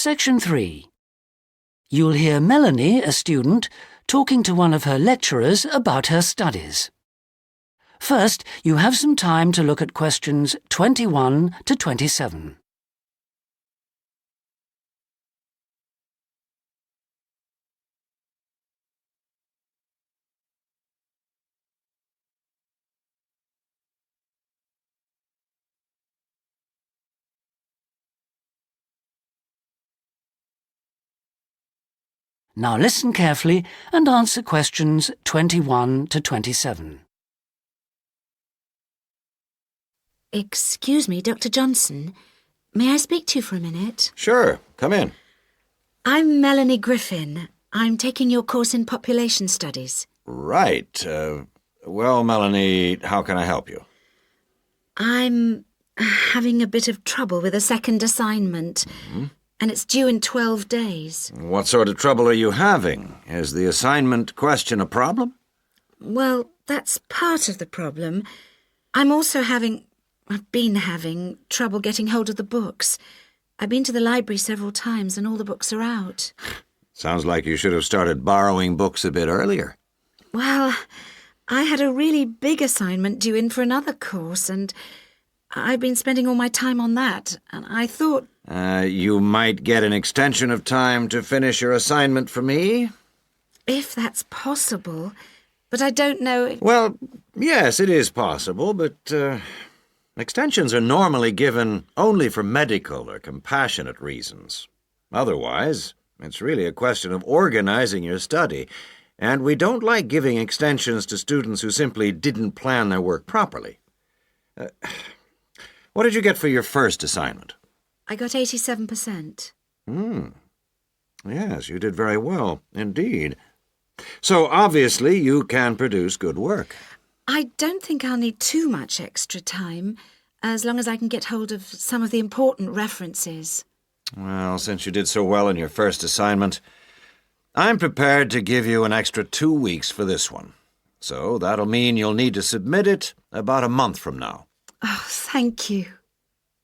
Section 3. You'll hear Melanie, a student, talking to one of her lecturers about her studies. First, you have some time to look at questions 21 to 27. Now listen carefully and answer questions 21 to 27. Excuse me, Dr. Johnson. May I speak to you for a minute? Sure, come in. I'm Melanie Griffin. I'm taking your course in population studies. Right. Well, Melanie, how can I help you? I'm having a bit of trouble with a second assignment, and it's due in 12 days. What sort of trouble are you having? Is the assignment question a problem? Well, that's part of the problem. I've been having trouble getting hold of the books. I've been to the library several times and all the books are out. Sounds like you should have started borrowing books a bit earlier. Well, I had a really big assignment due in for another course and I've been spending all my time on that, and I thought... You might get an extension of time to finish your assignment for me? If that's possible, but I don't know... Well, yes, it is possible, but extensions are normally given only for medical or compassionate reasons. Otherwise, it's really a question of organizing your study, and we don't like giving extensions to students who simply didn't plan their work properly. What did you get for your first assignment? I got 87%. Yes, you did very well, indeed. So, obviously, you can produce good work. I don't think I'll need too much extra time, as long as I can get hold of some of the important references. Well, since you did so well in your first assignment, I'm prepared to give you an extra 2 weeks for this one. So, that'll mean you'll need to submit it about a month from now. Oh, thank you.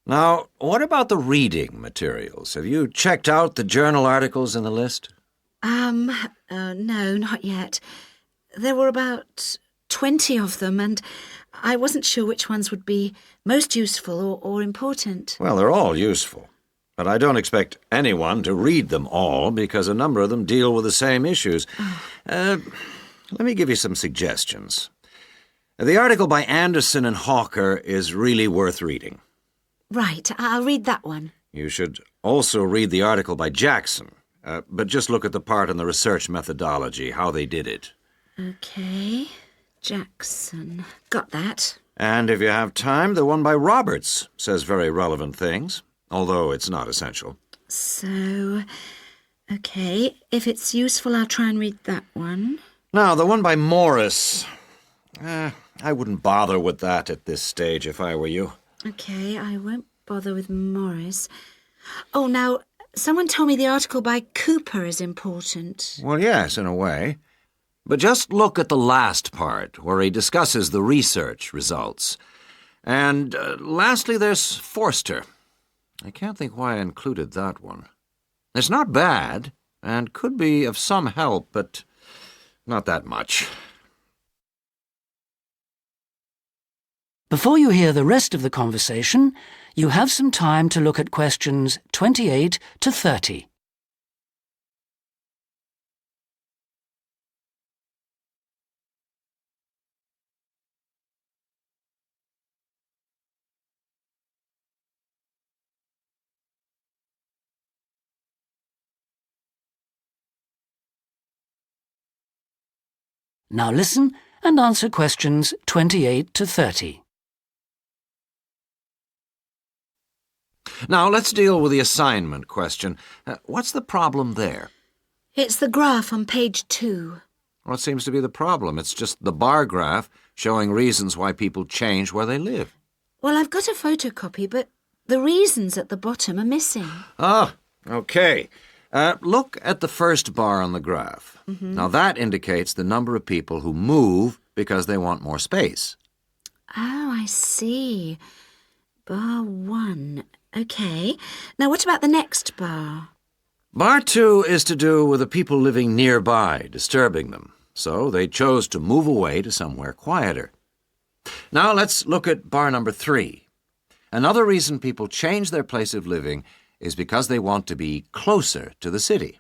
Now, what about the reading materials? Have you checked out the journal articles in the list? No, not yet. There were about 20 of them, and I wasn't sure which ones would be most useful or important. Well, they're all useful, but I don't expect anyone to read them all because a number of them deal with the same issues. Let me give you some suggestions. The article by Anderson and Hawker is really worth reading. Right, I'll read that one. You should also read the article by Jackson, but just look at the part on the research methodology, how they did it. Okay, Jackson. Got that. And if you have time, the one by Roberts says very relevant things, although it's not essential. So, okay, if it's useful, I'll try and read that one. Now, the one by Morris... I wouldn't bother with that at this stage if I were you. Okay, I won't bother with Morris. Oh, now, someone told me the article by Cooper is important. Well, yes, in a way. But just look at the last part, where he discusses the research results. And lastly, there's Forster. I can't think why I included that one. It's not bad, and could be of some help, but not that much. Before you hear the rest of the conversation, you have some time to look at questions 28 to 30. Now listen and answer questions 28 to 30. Now, let's deal with the assignment question. What's the problem there? It's the graph on page 2. What seems to be the problem? It's just the bar graph showing reasons why people change where they live. Well, I've got a photocopy, but the reasons at the bottom are missing. Ah, okay. Look at the first bar on the graph. Now, that indicates the number of people who move because they want more space. Oh, I see. Bar 1. Okay. Now, what about the next bar? Bar 2 is to do with the people living nearby, disturbing them, so they chose to move away to somewhere quieter. Now let's look at bar number 3. Another reason people change their place of living is because they want to be closer to the city.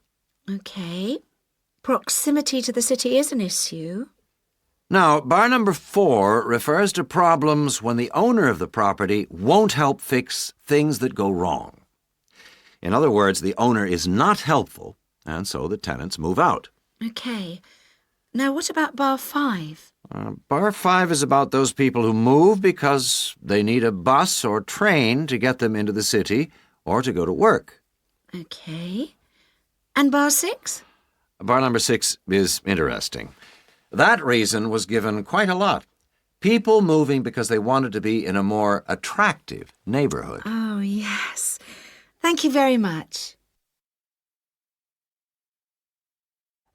OK. Proximity to the city is an issue. Now, bar number 4 refers to problems when the owner of the property won't help fix things that go wrong. In other words, the owner is not helpful, and so the tenants move out. OK. Now, what about bar 5? Bar 5 is about those people who move because they need a bus or train to get them into the city or to go to work. OK. And bar 6? Bar number 6 is interesting. That reason was given quite a lot. People moving because they wanted to be in a more attractive neighborhood. Oh, yes. Thank you very much.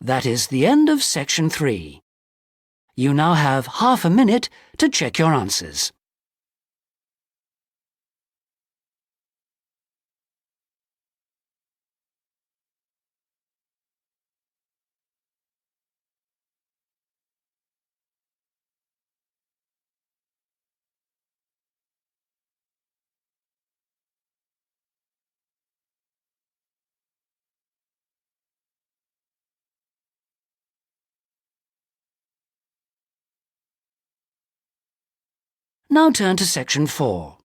That is the end of section 3. You now have half a minute to check your answers. Now turn to section 4.